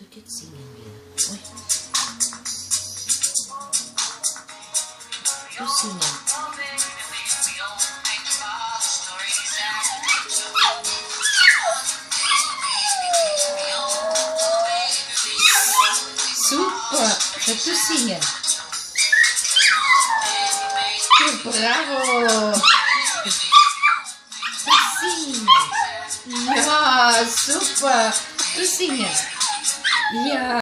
to get singing here. Uy. To singing. Super! To singing. Bravo! To singing. Ja, super! To singing. Ja.